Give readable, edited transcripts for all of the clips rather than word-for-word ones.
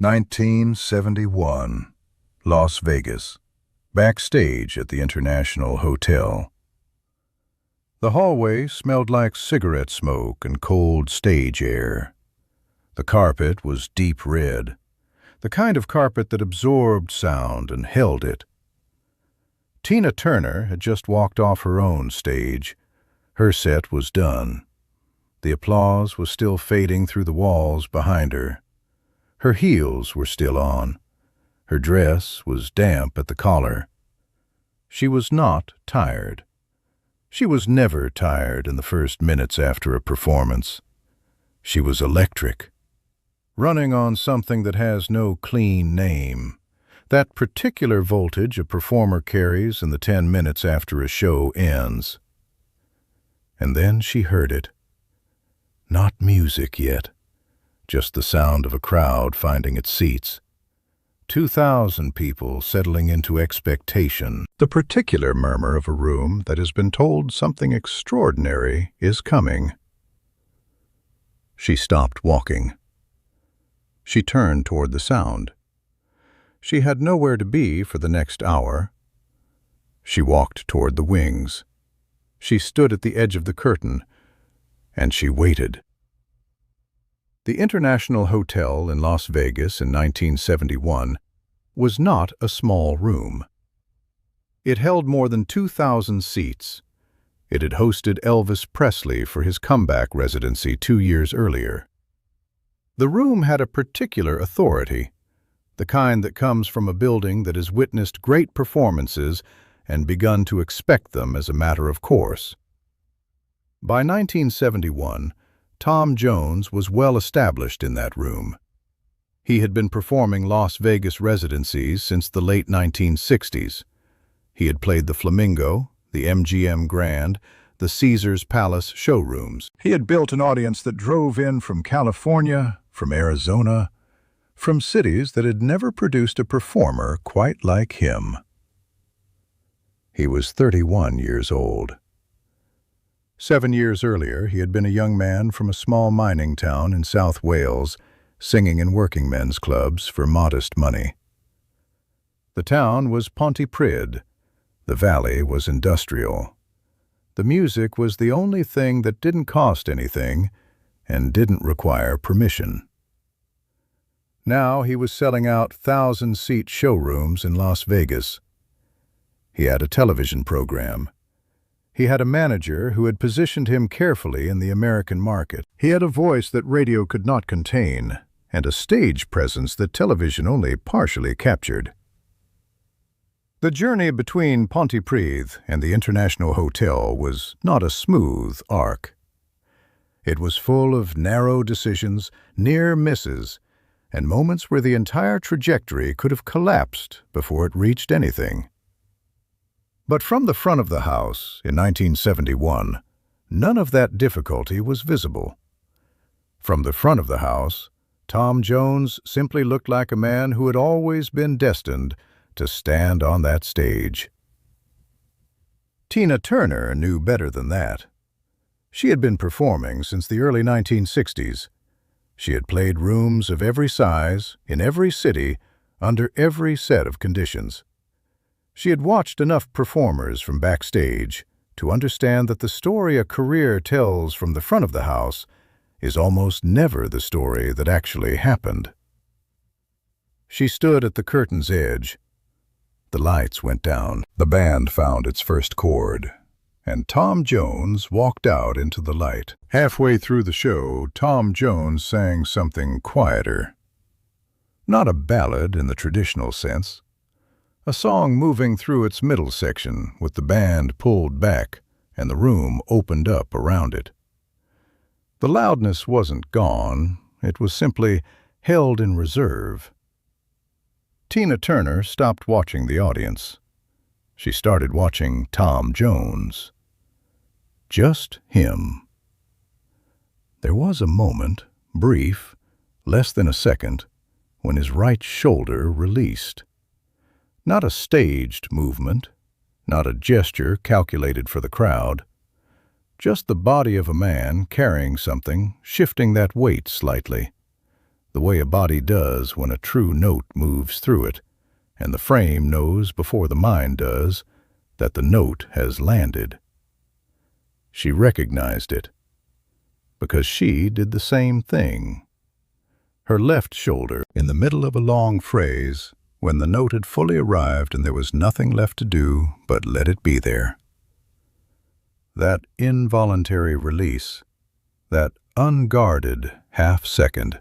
1971, Las Vegas. Backstage at the International Hotel. The hallway smelled like cigarette smoke and cold stage air. The carpet was deep red, the kind of carpet that absorbed sound and held it. Tina Turner had just walked off her own stage. Her set was done. The applause was still fading through the walls behind her. Her heels were still on. Her dress was damp at the collar. She was not tired. She was never tired in the first minutes after a performance. She was electric, running on something that has no clean name, that particular voltage a performer carries in the 10 minutes after a show ends. And then she heard it. Not music yet, just the sound of a crowd finding its seats. 2,000 people settling into expectation, the particular murmur of a room that has been told something extraordinary is coming. She stopped walking. She turned toward the sound. She had nowhere to be for the next hour. She walked toward the wings. She stood at the edge of the curtain, and she waited. The International Hotel in Las Vegas in 1971 was not a small room. It held more than 2,000 seats. It had hosted Elvis Presley for his comeback residency 2 years earlier. The room had a particular authority, the kind that comes from a building that has witnessed great performances and begun to expect them as a matter of course. By 1971, Tom Jones was well established in that room. He had been performing Las Vegas residencies since the late 1960s. He had played the Flamingo, the MGM Grand, the Caesars Palace showrooms. He had built an audience that drove in from California, from Arizona, from cities that had never produced a performer quite like him. He was 31 years old. 7 years earlier, he had been a young man from a small mining town in South Wales, singing in working men's clubs for modest money. The town was Pontypridd. The valley was industrial. The music was the only thing that didn't cost anything and didn't require permission. Now he was selling out 1,000-seat showrooms in Las Vegas. He had a television program. He had a manager who had positioned him carefully in the American market. He had a voice that radio could not contain, and a stage presence that television only partially captured. The journey between Pontypridd and the International Hotel was not a smooth arc. It was full of narrow decisions, near misses, and moments where the entire trajectory could have collapsed before it reached anything. But from the front of the house, in 1971, none of that difficulty was visible. From the front of the house, Tom Jones simply looked like a man who had always been destined to stand on that stage. Tina Turner knew better than that. She had been performing since the early 1960s. She had played rooms of every size, in every city, under every set of conditions. She had watched enough performers from backstage to understand that the story a career tells from the front of the house is almost never the story that actually happened. She stood at the curtain's edge. The lights went down. The band found its first chord, and Tom Jones walked out into the light. Halfway through the show, Tom Jones sang something quieter. Not a ballad in the traditional sense. A song moving through its middle section with the band pulled back and the room opened up around it. The loudness wasn't gone, it was simply held in reserve. Tina Turner stopped watching the audience. She started watching Tom Jones. Just him. There was a moment, brief, less than a second, when his right shoulder released. Not a staged movement, not a gesture calculated for the crowd. Just the body of a man carrying something, shifting that weight slightly. the way a body does when a true note moves through it, and the frame knows before the mind does that the note has landed. She recognized it, because she did the same thing. Her left shoulder in the middle of a long phrase when the note had fully arrived and there was nothing left to do but let it be there. That involuntary release, that unguarded half-second.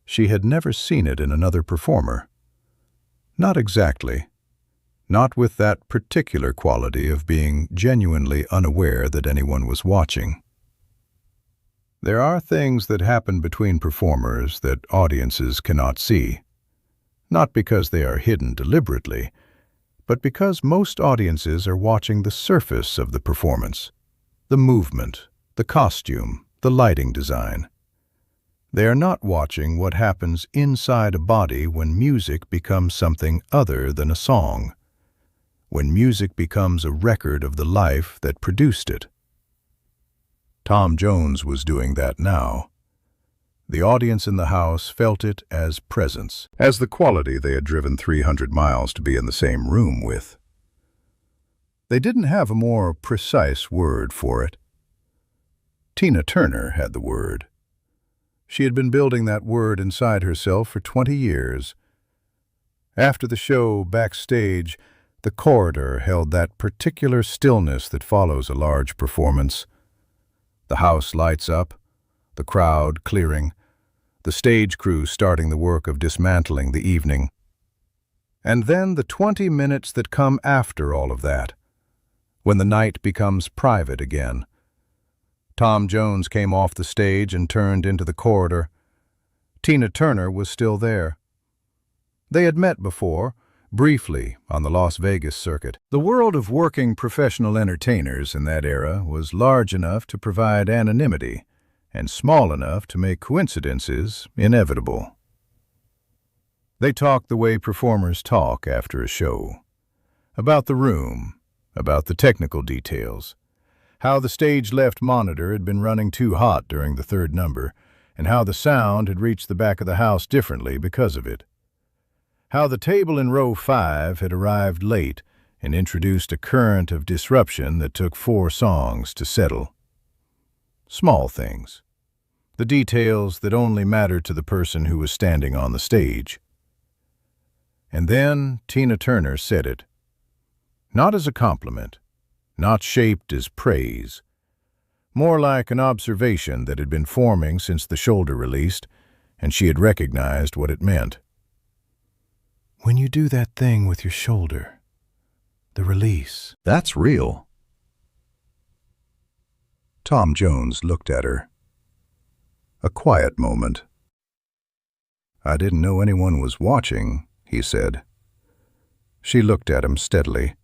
She had never seen it in another performer. Not exactly. Not with that particular quality of being genuinely unaware that anyone was watching. There are things that happen between performers that audiences cannot see, not because they are hidden deliberately, but because most audiences are watching the surface of the performance, the movement, the costume, the lighting design. They are not watching what happens inside a body when music becomes something other than a song, when music becomes a record of the life that produced it. Tom Jones was doing that now. The audience in the house felt it as presence, as the quality they had driven 300 miles to be in the same room with. They didn't have a more precise word for it. Tina Turner had the word. She had been building that word inside herself for 20 years. After the show, backstage, the corridor held that particular stillness that follows a large performance. The house lights up, the crowd clearing, the stage crew starting the work of dismantling the evening. And then the 20 minutes that come after all of that, when the night becomes private again. Tom Jones came off the stage and turned into the corridor. Tina Turner was still there. They had met before, briefly, on the Las Vegas circuit. The world of working professional entertainers in that era was large enough to provide anonymity and small enough to make coincidences inevitable. They talked the way performers talk after a show, about the room, about the technical details, how the stage left monitor had been running too hot during the third number, and how the sound had reached the back of the house differently because of it. How the table in row 5 had arrived late and introduced a current of disruption that took 4 songs to settle. Small things. The details that only mattered to the person who was standing on the stage. And then Tina Turner said it. Not as a compliment, not shaped as praise. More like an observation that had been forming since the shoulder released, and she had recognized what it meant. When you do that thing with your shoulder, the release. That's real. Tom Jones looked at her. A quiet moment. I didn't know anyone was watching, he said. She looked at him steadily.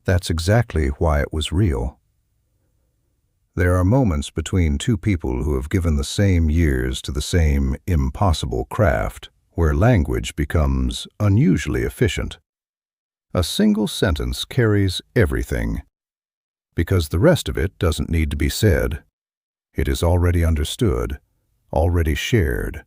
That's exactly why it was real. There are moments between two people who have given the same years to the same impossible craft where language becomes unusually efficient. A single sentence carries everything, because the rest of it doesn't need to be said. It is already understood, already shared,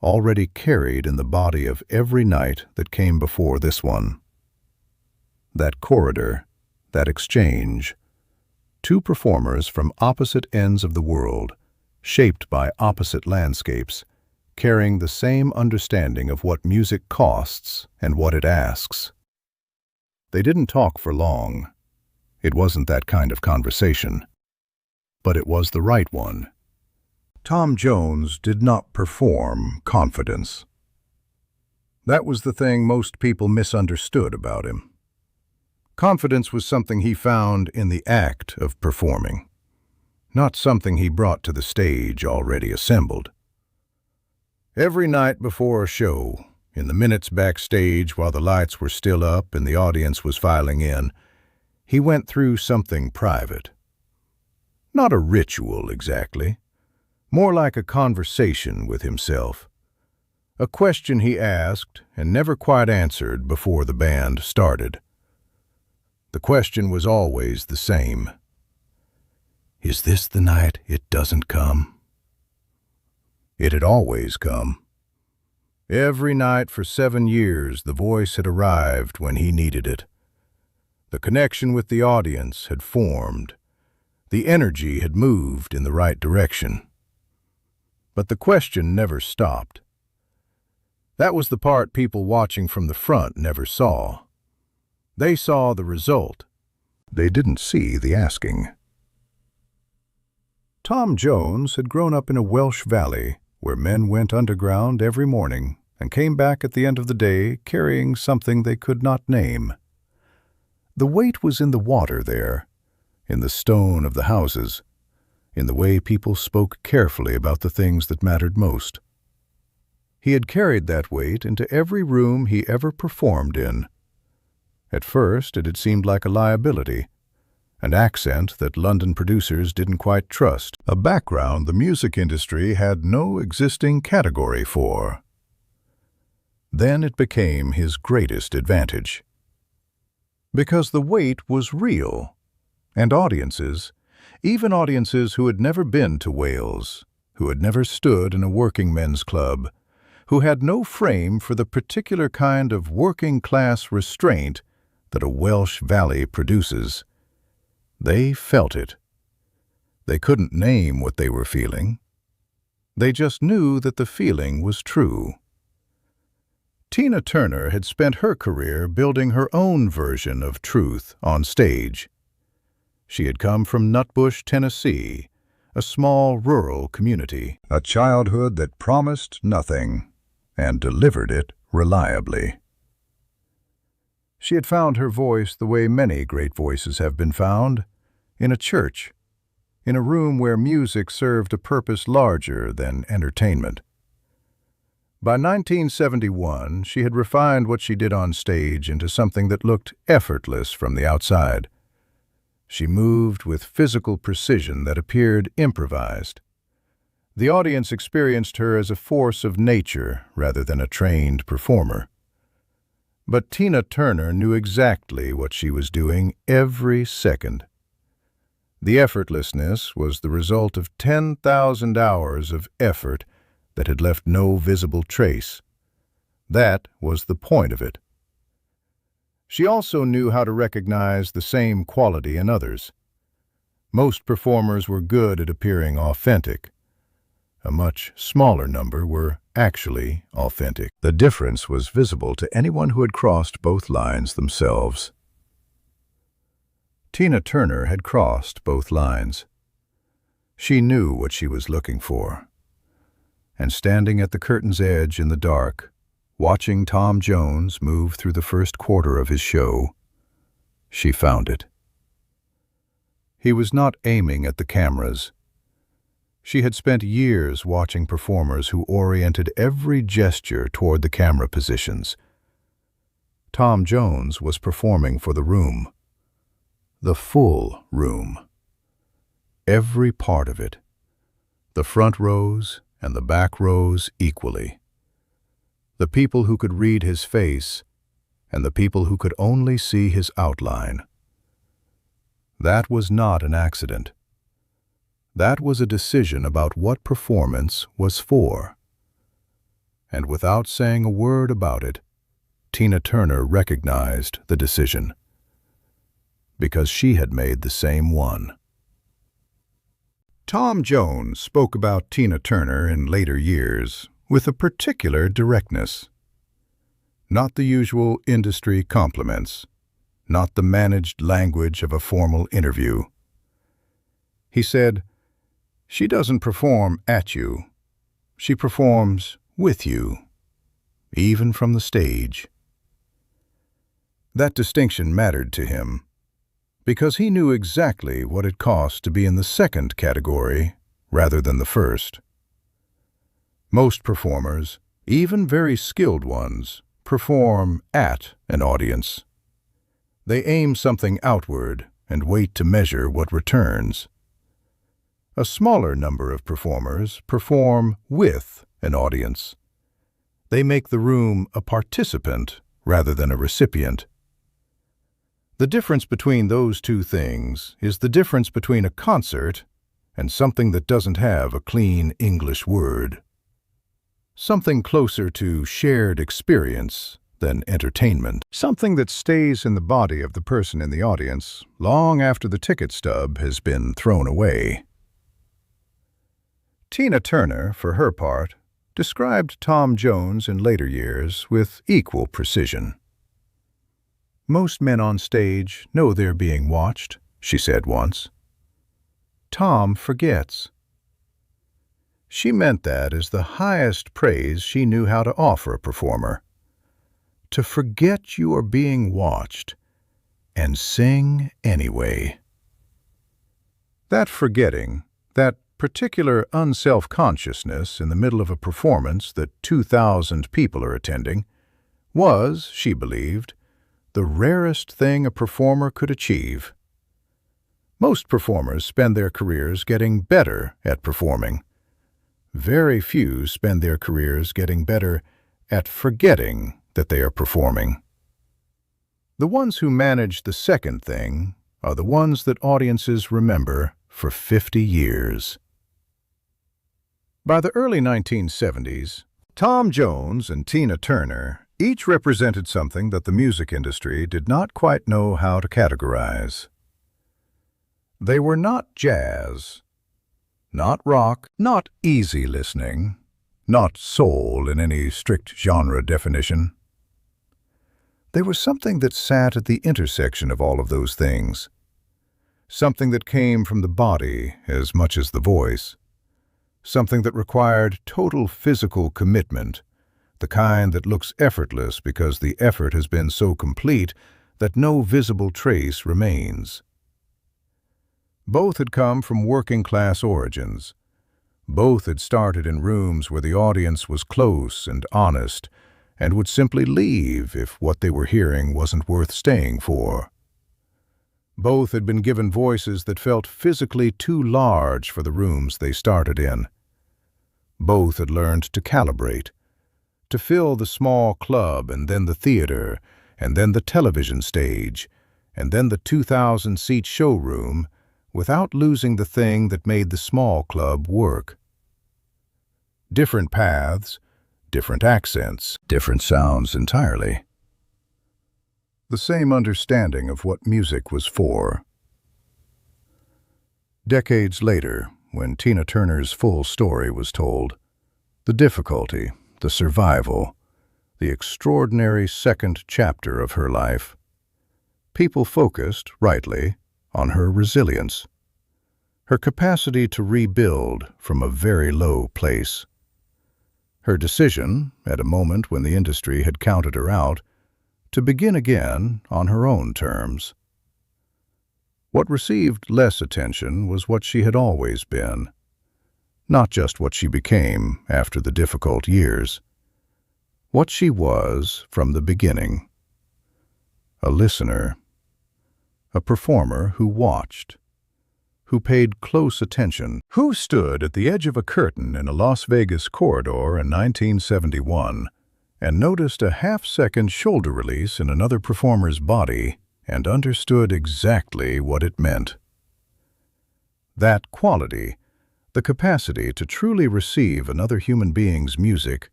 already carried in the body of every night that came before this one. That corridor, that exchange, two performers from opposite ends of the world, shaped by opposite landscapes, carrying the same understanding of what music costs and what it asks. They didn't talk for long. It wasn't that kind of conversation. But it was the right one. Tom Jones did not perform confidence. That was the thing most people misunderstood about him. Confidence was something he found in the act of performing, not something he brought to the stage already assembled. Every night before a show, in the minutes backstage while the lights were still up and the audience was filing in, he went through something private. Not a ritual exactly, more like a conversation with himself. A question he asked and never quite answered before the band started. The question was always the same. Is this the night it doesn't come? It had always come. Every night for 7 years, the voice had arrived when he needed it. The connection with the audience had formed. The energy had moved in the right direction. But the question never stopped. That was the part people watching from the front never saw. They saw the result. They didn't see the asking. Tom Jones had grown up in a Welsh valley where men went underground every morning and came back at the end of the day carrying something they could not name. The weight was in the water there, in the stone of the houses, in the way people spoke carefully about the things that mattered most. He had carried that weight into every room he ever performed in. At first it had seemed like a liability, an accent that London producers didn't quite trust, a background the music industry had no existing category for. Then it became his greatest advantage. Because the weight was real, and audiences, even audiences who had never been to Wales, who had never stood in a working men's club, who had no frame for the particular kind of working-class restraint that a Welsh valley produces, they felt it. They couldn't name what they were feeling. They just knew that the feeling was true. Tina Turner had spent her career building her own version of truth on stage. She had come from Nutbush, Tennessee, a small rural community. A childhood that promised nothing and delivered it reliably. She had found her voice the way many great voices have been found, in a church, in a room where music served a purpose larger than entertainment. By 1971, she had refined what she did on stage into something that looked effortless from the outside. She moved with physical precision that appeared improvised. The audience experienced her as a force of nature rather than a trained performer. But Tina Turner knew exactly what she was doing every second. The effortlessness was the result of 10,000 hours of effort that had left no visible trace. That was the point of it. She also knew how to recognize the same quality in others. Most performers were good at appearing authentic. A much smaller number were actually authentic. The difference was visible to anyone who had crossed both lines themselves. Tina Turner had crossed both lines. She knew what she was looking for. And standing at the curtain's edge in the dark, watching Tom Jones move through the first quarter of his show, she found it. He was not aiming at the cameras. She had spent years watching performers who oriented every gesture toward the camera positions. Tom Jones was performing for the room. The full room. Every part of it. The front rows and the back rows equally. The people who could read his face and the people who could only see his outline. That was not an accident. That was a decision about what performance was for. And without saying a word about it, Tina Turner recognized the decision. Because she had made the same one. Tom Jones spoke about Tina Turner in later years with a particular directness. Not the usual industry compliments, not the managed language of a formal interview. He said, "She doesn't perform at you. She performs with you, even from the stage." That distinction mattered to him, because he knew exactly what it cost to be in the second category rather than the first. Most performers, even very skilled ones, perform at an audience. They aim something outward and wait to measure what returns. A smaller number of performers perform with an audience. They make the room a participant rather than a recipient. The difference between those two things is the difference between a concert and something that doesn't have a clean English word. something closer to shared experience than entertainment, something that stays in the body of the person in the audience long after the ticket stub has been thrown away. Tina Turner, for her part, described Tom Jones in later years with equal precision. "Most men on stage know they're being watched," she said once. "Tom forgets." She meant that as the highest praise she knew how to offer a performer. To forget you are being watched and sing anyway. That forgetting, that particular unself-consciousness in the middle of a performance that 2,000 people are attending, was, she believed, the rarest thing a performer could achieve. Most performers spend their careers getting better at performing. Very few spend their careers getting better at forgetting that they are performing. The ones who manage the second thing are the ones that audiences remember for 50 years. By the early 1970s, Tom Jones and Tina Turner each represented something that the music industry did not quite know how to categorize. They were not jazz, not rock, not easy listening, not soul in any strict genre definition. They were something that sat at the intersection of all of those things, something that came from the body as much as the voice, something that required total physical commitment, the kind that looks effortless because the effort has been so complete that no visible trace remains. Both had come from working-class origins. Both had started in rooms where the audience was close and honest and would simply leave if what they were hearing wasn't worth staying for. Both had been given voices that felt physically too large for the rooms they started in. Both had learned to calibrate, to fill the small club and then the theater and then the television stage and then the 2,000-seat showroom without losing the thing that made the small club work. Different paths, different accents, different sounds entirely. The same understanding of what music was for. Decades later, when Tina Turner's full story was told, the difficulty, the survival, the extraordinary second chapter of her life, people focused, rightly, on her resilience, her capacity to rebuild from a very low place. Her decision, at a moment when the industry had counted her out, to begin again on her own terms. What received less attention was what she had always been, not just what she became after the difficult years. What she was from the beginning. A listener, a performer who watched, who paid close attention, who stood at the edge of a curtain in a Las Vegas corridor in 1971 and noticed a half-second shoulder release in another performer's body and understood exactly what it meant. That quality, the capacity to truly receive another human being's music,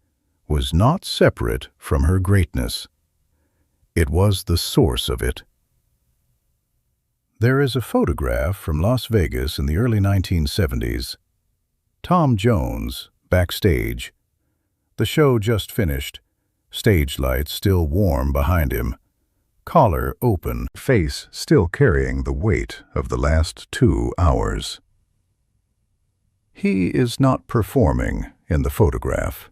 was not separate from her greatness. It was the source of it. There is a photograph from Las Vegas in the early 1970s. Tom Jones, backstage. The show just finished, stage lights still warm behind him, collar open, face still carrying the weight of the last 2 hours. He is not performing in the photograph.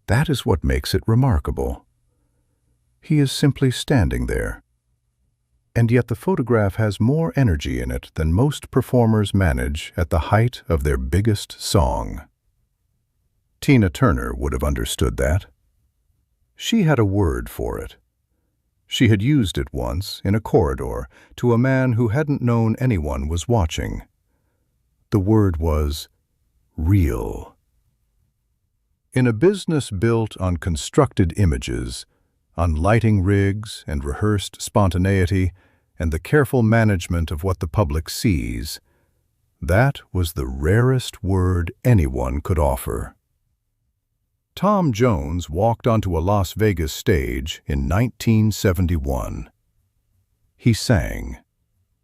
That is what makes it remarkable. He is simply standing there. And yet the photograph has more energy in it than most performers manage at the height of their biggest song. Tina Turner would have understood that. She had a word for it. She had used it once in a corridor to a man who hadn't known anyone was watching. The word was real. In a business built on constructed images, on lighting rigs and rehearsed spontaneity and the careful management of what the public sees, that was the rarest word anyone could offer. Tom Jones walked onto a Las Vegas stage in 1971. He sang,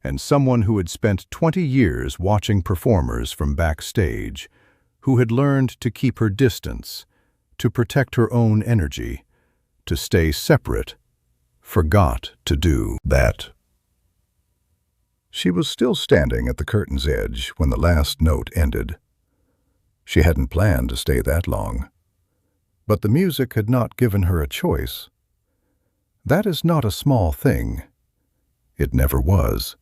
and someone who had spent 20 years watching performers from backstage, who had learned to keep her distance, to protect her own energy, to stay separate, forgot to do that. She was still standing at the curtain's edge when the last note ended. She hadn't planned to stay that long. But the music had not given her a choice. That is not a small thing. It never was.